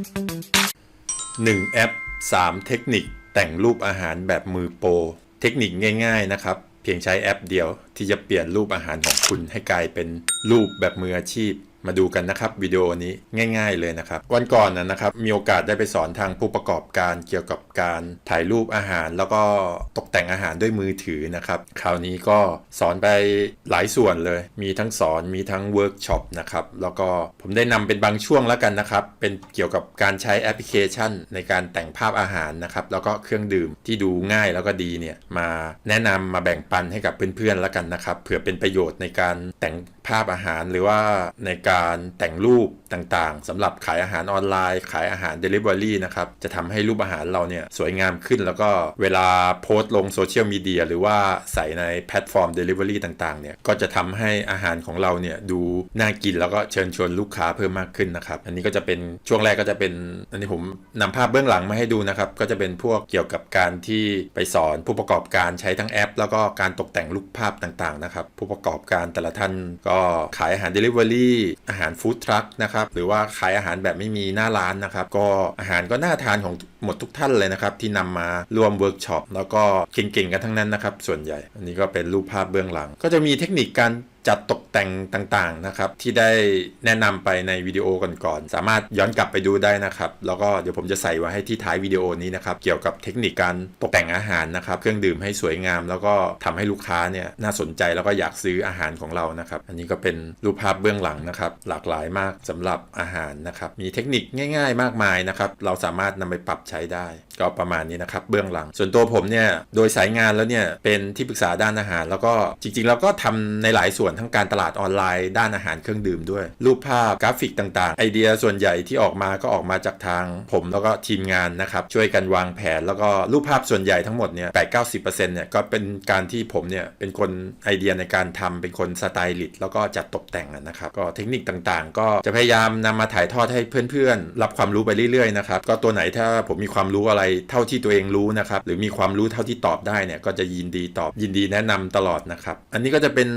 1 แอป 3 เทคนิคแต่งรูปอาหารแบบมือโปรเทคนิคง่ายๆนะครับเพียงใช้แอปเดียวที่จะเปลี่ยนรูปอาหารของคุณให้กลายเป็นรูปแบบมืออาชีพมาดูกันนะครับวิดีโอนี้ง่ายๆเลยนะครับวันก่อนนะครับมีโอกาสได้ไปสอนทางผู้ประกอบการเกี่ยวกับการถ่ายรูปอาหารแล้วก็ตกแต่งอาหารด้วยมือถือนะครับคราวนี้ก็สอนไปหลายส่วนเลยมีทั้งสอนมีทั้งเวิร์กช็อปนะครับแล้วก็ผมได้นำเป็นบางช่วงแล้วกันนะครับเป็นเกี่ยวกับการใช้แอปพลิเคชันในการแต่งภาพอาหารนะครับแล้วก็เครื่องดื่มที่ดูง่ายแล้วก็ดีเนี่ยมาแนะนำมาแบ่งปันให้กับเพื่อนๆแล้วกันนะครับเผื่อเป็นประโยชน์ในการแต่งภาพอาหารหรือว่าในการแต่งรูปต่างๆสำหรับขายอาหารออนไลน์ขายอาหาร Delivery นะครับจะทำให้รูปอาหารเราเนี่ยสวยงามขึ้นแล้วก็เวลาโพสต์ลงโซเชียลมีเดียหรือว่าใส่ในแพลตฟอร์ม Delivery ต่างๆเนี่ยก็จะทำให้อาหารของเราเนี่ยดูน่ากินแล้วก็เชิญชวนลูกค้าเพิ่มมากขึ้นนะครับอันนี้ก็จะเป็นช่วงแรกก็จะเป็นอันนี้ผมนำภาพเบื้องหลังมาให้ดูนะครับก็จะเป็นพวกเกี่ยวกับการที่ไปสอนผู้ประกอบการใช้ทั้งแอปแล้วก็การตกแต่งรูปภาพต่างๆนะครับผู้ประกอบการแต่ละท่านก็ขายอาหาร Delivery อาหารฟู้ดทรัคนะครับหรือว่าขายอาหารแบบไม่มีหน้าร้านนะครับก็อาหารก็น่าทานของหมดทุกท่านเลยนะครับที่นำมาร่วมเวิร์กช็อปแล้วก็เก่งๆกันทั้งนั้นนะครับส่วนใหญ่อันนี้ก็เป็นรูปภาพเบื้องหลังก็จะมีเทคนิคการจัดตกแต่งต่างๆนะครับที่ได้แนะนำไปในวิดีโอก่อนๆสามารถย้อนกลับไปดูได้นะครับแล้วก็เดี๋ยวผมจะใส่ไว้ให้ที่ท้ายวิดีโอนี้นะครับเกี่ยวกับเทคนิคการตกแต่งอาหารนะครับเครื่องดื่มให้สวยงามแล้วก็ทำให้ลูกค้าเนี่ยน่าสนใจแล้วก็อยากซื้ออาหารของเรานะครับอันนี้ก็เป็นรูปภาพเบื้องหลังนะครับหลากหลายมากสำหรับอาหารนะครับมีเทคนิคง่ายๆมากมายนะครับเราสามารถนำไปปรับใช้ได้ก็ประมาณนี้นะครับเบื้องหลังส่วนตัวผมเนี่ยโดยสายงานแล้วเนี่ยเป็นที่ปรึกษาด้านอาหารแล้วก็จริงๆเราก็ทำในหลายส่วนทั้งการตลาดออนไลน์ด้านอาหารเครื่องดื่มด้วยรูปภาพกราฟิกต่างๆไอเดียส่วนใหญ่ที่ออกมาก็ออกมาจากทางผมแล้วก็ทีมงานนะครับช่วยกันวางแผนแล้วก็รูปภาพส่วนใหญ่ทั้งหมดเนี่ย 8-90% เนี่ยก็เป็นการที่ผมเนี่ยเป็นคนไอเดียในการทำเป็นคนสไตลิสต์แล้วก็จัดตกแต่งนะครับก็เทคนิคต่างๆก็จะพยายามนำมาถ่ายทอดให้เพื่อนๆรับความรู้ไปเรื่อยๆนะครับก็ตัวไหนถ้าผมมีความรู้อะไรเท่าที่ตัวเองรู้นะครับหรือมีความรู้เท่าที่ตอบได้เนี่ยก็จะยินดีตอบยินดีแนะนำตลอดนะครับอันนี้ก็จะเป็น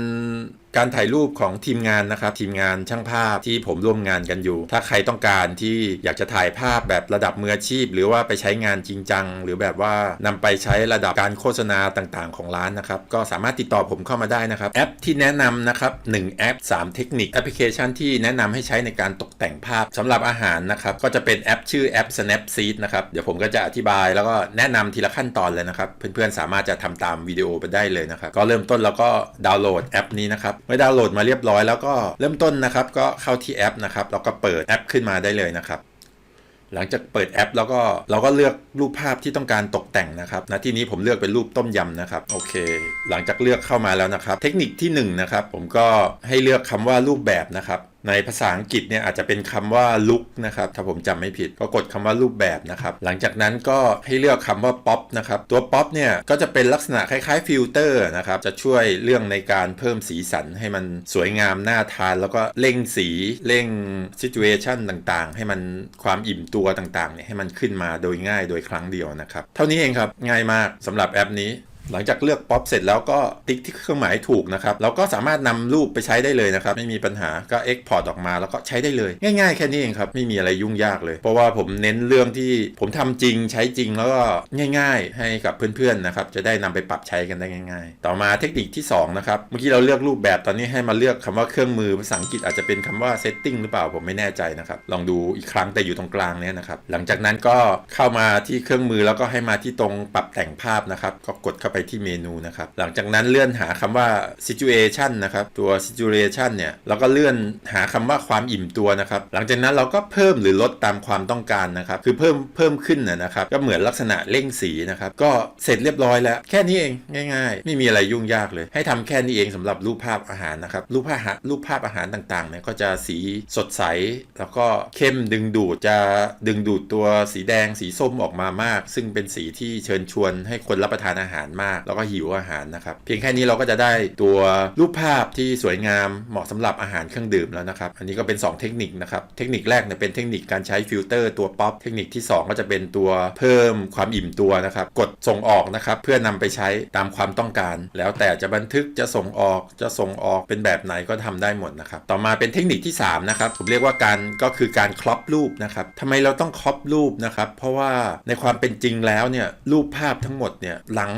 การถ่ายรูปของทีมงานนะครับทีมงานช่างภาพที่ผมร่วมงานกันอยู่ถ้าใครต้องการที่อยากจะถ่ายภาพแบบระดับมืออาชีพหรือว่าไปใช้งานจริงจังหรือแบบว่านำไปใช้ระดับการโฆษณาต่างๆของร้านนะครับก็สามารถติดต่อผมเข้ามาได้นะครับแอปที่แนะนำนะครับ1 แอป 3 เทคนิคแอปพลิเคชันที่แนะนำให้ใช้ในการตกแต่งภาพสำหรับอาหารนะครับก็จะเป็นแอปชื่อแอป Snapseed นะครับเดี๋ยวผมก็จะอธิบายแล้วก็แนะนำทีละขั้นตอนเลยนะครับเพื่อนๆสามารถจะทำตามวิดีโอไปได้เลยนะครับก็เริ่มต้นแล้วก็ดาวน์โหลดแอปนี้นะครับเมื่อดาวน์โหลดมาเรียบร้อยแล้วก็เริ่มต้นนะครับก็เข้าที่แอปนะครับแล้วก็เปิดแอปขึ้นมาได้เลยนะครับหลังจากเปิดแอปแล้วก็เราก็เลือกรูปภาพที่ต้องการตกแต่งนะครับณที่นี้ผมเลือกเป็นรูปต้มยำนะครับโอเคหลังจากเลือกเข้ามาแล้วนะครับเทคนิคที่1นะครับผมก็ให้เลือกคำว่ารูปแบบนะครับในภาษาอังกฤษเนี่ยอาจจะเป็นคำว่า look นะครับถ้าผมจำไม่ผิดก็กดคำว่ารูปแบบนะครับหลังจากนั้นก็ให้เลือกคำว่า pop นะครับตัว pop เนี่ยก็จะเป็นลักษณะคล้ายๆฟิลเตอร์นะครับจะช่วยเรื่องในการเพิ่มสีสันให้มันสวยงามน่าทานแล้วก็เร่งสีเร่ง situation ต่างๆให้มันความอิ่มตัวต่างๆเนี่ยให้มันขึ้นมาโดยง่ายโดยครั้งเดียวนะครับเท่านี้เองครับง่ายมากสำหรับแอปนี้หลังจากเลือกป๊อปเสร็จแล้วก็ติ๊กที่เครื่องหมายถูกนะครับเราก็สามารถนำรูปไปใช้ได้เลยนะครับไม่มีปัญหาก็ Export ออกมาแล้วก็ใช้ได้เลยง่ายๆแค่นี้เองครับไม่มีอะไรยุ่งยากเลยเพราะว่าผมเน้นเรื่องที่ผมทำจริงใช้จริงแล้วก็ง่ายๆให้กับเพื่อนๆนะครับจะได้นำไปปรับใช้กันได้ง่ายๆต่อมาเทคนิคที่2นะครับเมื่อกี้เราเลือกรูปแบบตอนนี้ให้มาเลือกคำว่าเครื่องมือภาษาอังกฤษอาจจะเป็นคำว่า setting หรือเปล่าผมไม่แน่ใจนะครับลองดูอีกครั้งแต่อยู่ตรงกลางนี้นะครับหลังจากนั้นก็เข้ามาที่เครื่องมือแล้วก็ให้มาที่ตรงปรับแต่งภาพนะครับก็กดเข้าไปที่เมนูหลังจากนั้นเลื่อนหาคำว่า situation นะครับตัว situation เนี่ยเราก็เลื่อนหาคำว่าความอิ่มตัวนะครับหลังจากนั้นเราก็เพิ่มหรือลดตามความต้องการนะครับคือเพิ่มขึ้นนะครับก็เหมือนลักษณะเร่งสีนะครับก็เสร็จเรียบร้อยแล้วแค่นี้เองง่ายๆไม่มีอะไรยุ่งยากเลยให้ทำแค่นี้เองสำหรับรูปภาพอาหารนะครับรูปภาพอาหารต่างๆเนี่ยก็จะสีสดใสแล้วก็เข้มดึงดูดจะตัวสีแดงสีส้มออกมามากซึ่งเป็นสีที่เชิญชวนให้คนรับประทานอาหารม มากแล้วก็หิวอาหารนะครับเพียงแค่นี้เราก็จะได้ตัวรูปภาพที่สวยงามเหมาะสำหรับอาหารเครื่องดื่มแล้วนะครับอันนี้ก็เป็น2เทคนิคนะครับเทคนิคแรกเนี่ยเป็นเทคนิคการใช้ฟิลเตอร์ตัวป๊อปเทคนิคที่2ก็จะเป็นตัวเพิ่มความอิ่มตัวนะครับกดส่งออกนะครับเพื่อนำไปใช้ตามความต้องการแล้วแต่จะบันทึกจะส่งออกเป็นแบบไหนก็ทำได้หมดนะครับต่อมาเป็นเทคนิคที่3นะครับผมเรียกว่าการครอปรูปนะครับทำไมเราต้องครอปรูปนะครับเพราะว่าในความเป็นจริงแล้วเนี่ยรูปภาพทั้งหมดเนี่ยหลัง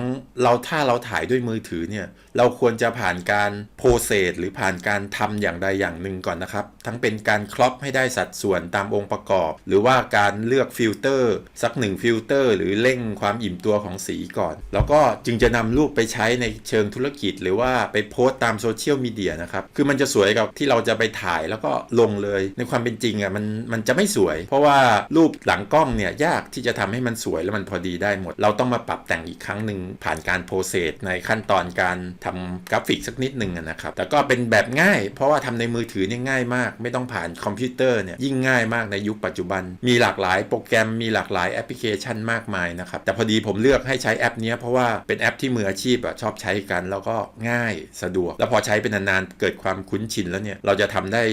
ถ้าเราถ่ายด้วยมือถือเนี่ยเราควรจะผ่านการโปรเซสหรือผ่านการทำอย่างใดอย่างหนึ่งก่อนนะครับทั้งเป็นการครอปให้ได้สัดส่วนตามองค์ประกอบหรือว่าการเลือกฟิลเตอร์สัก1ฟิลเตอร์หรือเร่งความอิ่มตัวของสีก่อนแล้วก็จึงจะนำรูปไปใช้ในเชิงธุรกิจหรือว่าไปโพสต์ตามโซเชียลมีเดียนะครับคือมันจะสวยกับที่เราจะไปถ่ายแล้วก็ลงเลยในความเป็นจริงอ่ะมันจะไม่สวยเพราะว่ารูปหลังกล้องเนี่ยยากที่จะทำให้มันสวยแล้วมันพอดีได้หมดเราต้องมาปรับแต่งอีกครั้งหนึ่งผ่านการโปรเซสในขั้นตอนการทำกราฟิกสักนิดหนึ่งนะครับแต่ก็เป็นแบบง่ายเพราะว่าทำในมือถือเนี่ยง่ายมากไม่ต้องผ่านคอมพิวเตอร์เนี่ยยิ่งง่ายมากในยุคปัจจุบันมีหลากหลายโปรแกรมมีหลากหลายแอปพลิเคชันมากมายนะครับแต่พอดีผมเลือกให้ใช้แอปนี้เพราะว่าเป็นแอปที่มืออาชีพชอบใช้กันแล้วก็ง่ายสะดวกแล้วพอใช้เป็นนานๆเกิดความคุ้นชินแล้วเนี่ยเราจะทำได้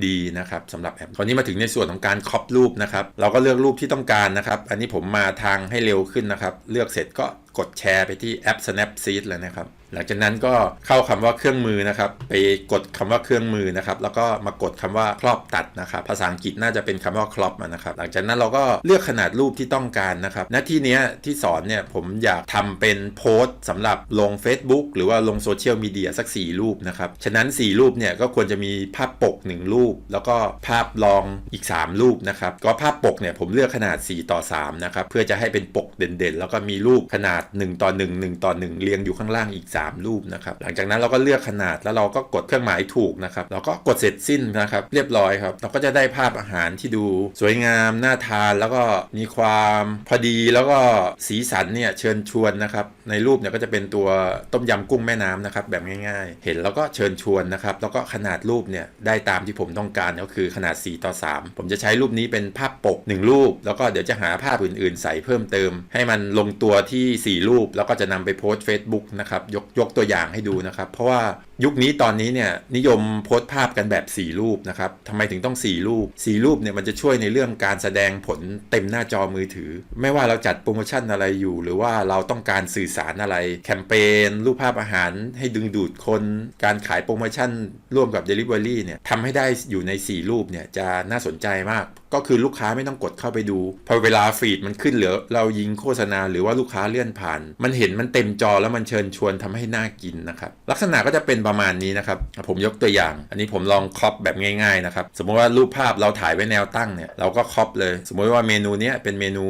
ดีนะครับสำหรับแอปตอนนี้มาถึงในส่วนของการครอปรูปนะครับเราก็เลือกรูปที่ต้องการนะครับอันนี้ผมมาทางให้เร็วขึ้นนะครับเลือกเสร็จก็กดแชร์ไปที่แอป Snapseed เลยนะครับหลังจากนั้นก็เข้าคำว่าเครื่องมือนะครับไปกดคำว่าเครื่องมือนะครับแล้วก็มากดคำว่าครอบตัดนะครับภาษาอังกฤษน่าจะเป็นคำว่าครอปนะครับหลังจากนั้นเราก็เลือกขนาดรูปที่ต้องการนะครับหน้าที่นี้ที่สอนเนี่ยผมอยากทำเป็นโพสต์สำหรับลง Facebook หรือว่าลงโซเชียลมีเดียสัก4รูปนะครับฉะนั้น4รูปเนี่ยก็ควรจะมีภาพปก1รูปแล้วก็ภาพรองอีก3รูปนะครับก็ภาพปกเนี่ยผมเลือกขนาด4:3นะครับเพื่อจะให้เป็นปกเด่นๆแล้วก็มีรูปขนาด1:1:1เรียงอยู่ข้างล่างอีก3รูปนะครับหลังจากนั้นเราก็เลือกขนาดแล้วเราก็กดเครื่องหมายถูกนะครับเราก็กดเสร็จสิ้นนะครับเรียบร้อยครับเราก็จะได้ภาพอาหารที่ดูสวยงามน่าทานแล้วก็มีความพอดีแล้วก็สีสันเนี่ยเชิญชวนนะครับในรูปเนี่ยก็จะเป็นตัวต้มยำกุ้งแม่น้ำนะครับแบบง่ายๆเห็นแล้วก็เชิญชวนนะครับแล้วก็ขนาดรูปเนี่ยได้ตามที่ผมต้องการก็คือขนาด4:3ผมจะใช้รูปนี้เป็นภาพปก1รูปแล้วก็เดี๋ยวจะหาภาพอื่นๆใส่เพิ่มเติมให้มันลงตัวที่4รูปแล้วก็จะนำไปโพสต์ Facebook นะครับยกตัวอย่างให้ดูนะครับเพราะว่ายุคนี้ตอนนี้เนี่ยนิยมโพสต์ภาพกันแบบ4รูปนะครับทำไมถึงต้อง4รูป4รูปเนี่ยมันจะช่วยในเรื่องการแสดงผลเต็มหน้าจอมือถือไม่ว่าเราจัดโปรโมชั่นอะไรอยู่หรือว่าเราต้องการสื่อสารอะไรแคมเปญรูปภาพอาหารให้ดึงดูดคนการขายโปรโมชั่นร่วมกับ Delivery เนี่ยทำให้ได้อยู่ใน4รูปเนี่ยจะน่าสนใจมากก็คือลูกค้าไม่ต้องกดเข้าไปดูพอเวลาฟีดมันขึ้นเหลือเรายิงโฆษณาหรือว่าลูกค้าเลื่อนผ่านมันเห็นมันเต็มจอแล้วมันเชิญชวนทำให้น่ากินนะครับลักษณะก็จะเป็นประมาณนี้นะครับผมยกตัวอย่างอันนี้ผมลองครอปแบบง่ายๆนะครับสมมติว่ารูปภาพเราถ่ายไว้แนวตั้งเนี่ยเราก็ครอปเลยสมมติว่าเมนูนี้เป็นเมนู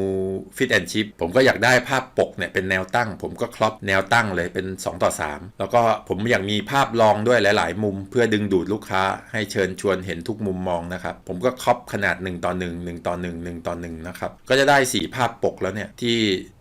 ฟิชแอนด์ชิพผมก็อยากได้ภาพปกเนี่ยเป็นแนวตั้งผมก็ครอปแนวตั้งเลยเป็น2:3แล้วก็ผมอยากมีภาพรองด้วยหลายๆมุมเพื่อดึงดูดลูกค้าให้เชิญชวนเห็นทุกมุมมองนะครับผมก็ครอปขนาด1:1:1:1นะครับก็จะได้4ภาพปกแล้วเนี่ยที่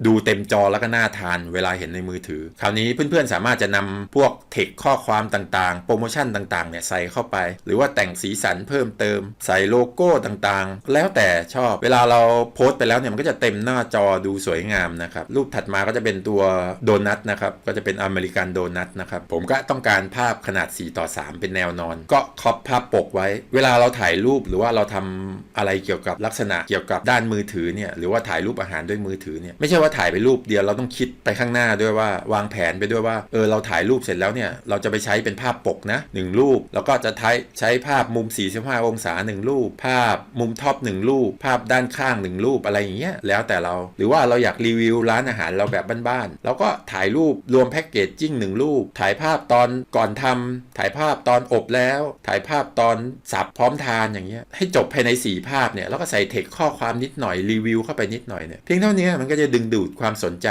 ดูเต็มจอแล้วก็น่าทานเวลาเห็นในมือถือคราวนี้เพื่อนๆสามารถจะนำพวกเทคข้อความต่างๆโปรโมชั่นต่างๆเนี่ยใส่เข้าไปหรือว่าแต่งสีสันเพิ่มเติมใส่โลโก้ต่างๆแล้วแต่ชอบเวลาเราโพสต์ไปแล้วเนี่ยมันก็จะเต็มหน้าจอดูสวยงามนะครับรูปถัดมาก็จะเป็นตัวโดนัทนะครับก็จะเป็นอเมริกันโดนัทนะครับผมก็ต้องการภาพขนาด4:3เป็นแนวนอนก็ครอปภาพปกไว้เวลาเราถ่ายรูปหรือว่าเราทำอะไรเกี่ยวกับลักษณะเกี่ยวกับด้านมือถือเนี่ยหรือว่าถ่ายรูปอาหารด้วยมือถือเนี่ยไม่ใช่ว่าถ่ายไปรูปเดียวเราต้องคิดไปข้างหน้าด้วยว่าวางแผนไปด้วยว่าเราถ่ายรูปเสร็จแล้วเนี่ยเราจะไปใช้เป็นภาพปกนะ1รูปแล้วก็จะใช้ภาพมุม45องศา1รูปภาพมุมท็อป1รูปภาพด้านข้าง1รูปอะไรอย่างเงี้ยแล้วแต่เราหรือว่าเราอยากรีวิวร้านอาหารเราแบบบ้านๆเราก็ถ่ายรูปรวมแพ็กเกจจิ้ง1รูปถ่ายภาพตอนก่อนทำถ่ายภาพตอนอบแล้วถ่ายภาพตอนสับพร้อมทานอย่างเงี้ยให้จบภายใน4ภาพเนี่ยแล้วก็ใส่เทคข้อความนิดหน่อยรีวิวเข้าไปนิดหน่อยเนี่ยเพียงเท่านี้มันก็จะดึงดูดความสนใจ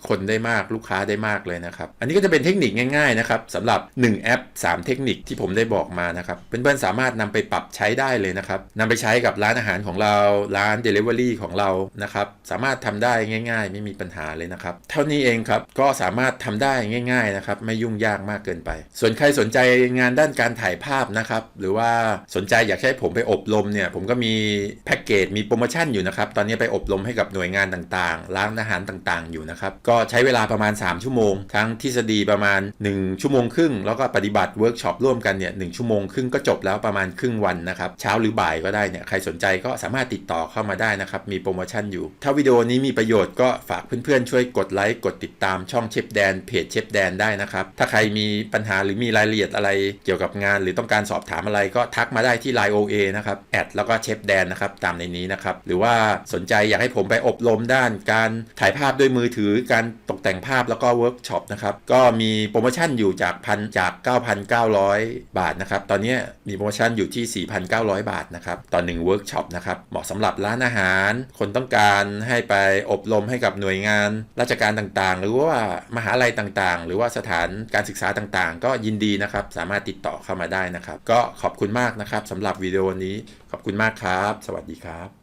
คนได้มากลูกค้าได้มากเลยนะครับอันนี้ก็จะเป็นเทคนิคง่ายๆนะครับสำหรับ 1แอป3เทคนิคที่ผมได้บอกมานะครับเพื่อนๆสามารถนำไปปรับใช้ได้เลยนะครับนำไปใช้กับร้านอาหารของเราร้าน Delivery ของเรานะครับสามารถทำได้ง่ายๆไม่มีปัญหาเลยนะครับเท่านี้เองครับก็สามารถทำได้ง่ายๆนะครับไม่ยุ่งยากมากเกินไปส่วนใครสนใจงานด้านการถ่ายภาพนะครับหรือว่าสนใจอยากให้ผมไปอบรมเนี่ยผมก็มีแพ็กเกจมีโปรโมชั่นอยู่นะครับตอนนี้ไปอบรมให้กับหน่วยงานต่างๆร้านอาหารต่างๆอยู่นะครับก็ใช้เวลาประมาณ3ชั่วโมงทั้งทฤษฎีประมาณ1ชั่วโมงครึ่งแล้วก็ปฏิบัติเวิร์กช็อปร่วมกันเนี่ย1ชั่วโมงครึ่งก็จบแล้วประมาณครึ่งวันนะครับเช้าหรือบ่ายก็ได้เนี่ยใครสนใจก็สามารถติดต่อเข้ามาได้นะครับมีโปรโมชั่นอยู่ถ้าวิดีโอนี้มีประโยชน์ก็ฝากเพื่อนๆช่วยกดไลค์กดติดตามช่องเชฟแดนเพจเชฟแดนได้นะครับถ้าใครมีปัญหาหรือมีรายละเอียดอะไรเกี่ยวกับงานหรือต้องการสอบถามอะไรก็ทักมาได้ที่ Line OA นะครับแอดแล้วก็เชฟแดนนะครับตามในนี้นะครับหรือว่าสนใจอยากให้ผมไปอบรมด้านการถ่ายภาพด้วยมือถือการตกแต่งภาพแล้วก็เวิร์กช็อปนะครับก็มีโปรโมชั่นอยู่จาก 9,900 บาทนะครับตอนนี้มีโปรโมชั่นอยู่ที่ 4,900 บาทนะครับต่อ1เวิร์กช็อปนะครับเหมาะสำหรับร้านอาหารคนต้องการให้ไปอบรมให้กับหน่วยงานราชการต่างๆหรือว่ามหาลัยต่างๆหรือว่าสถานการศึกษาต่างๆก็ยินดีนะครับสามารถติดต่อเข้ามาได้นะครับก็ขอบคุณมากนะครับสำหรับวิดีโอนี้ขอบคุณมากครับสวัสดีครับ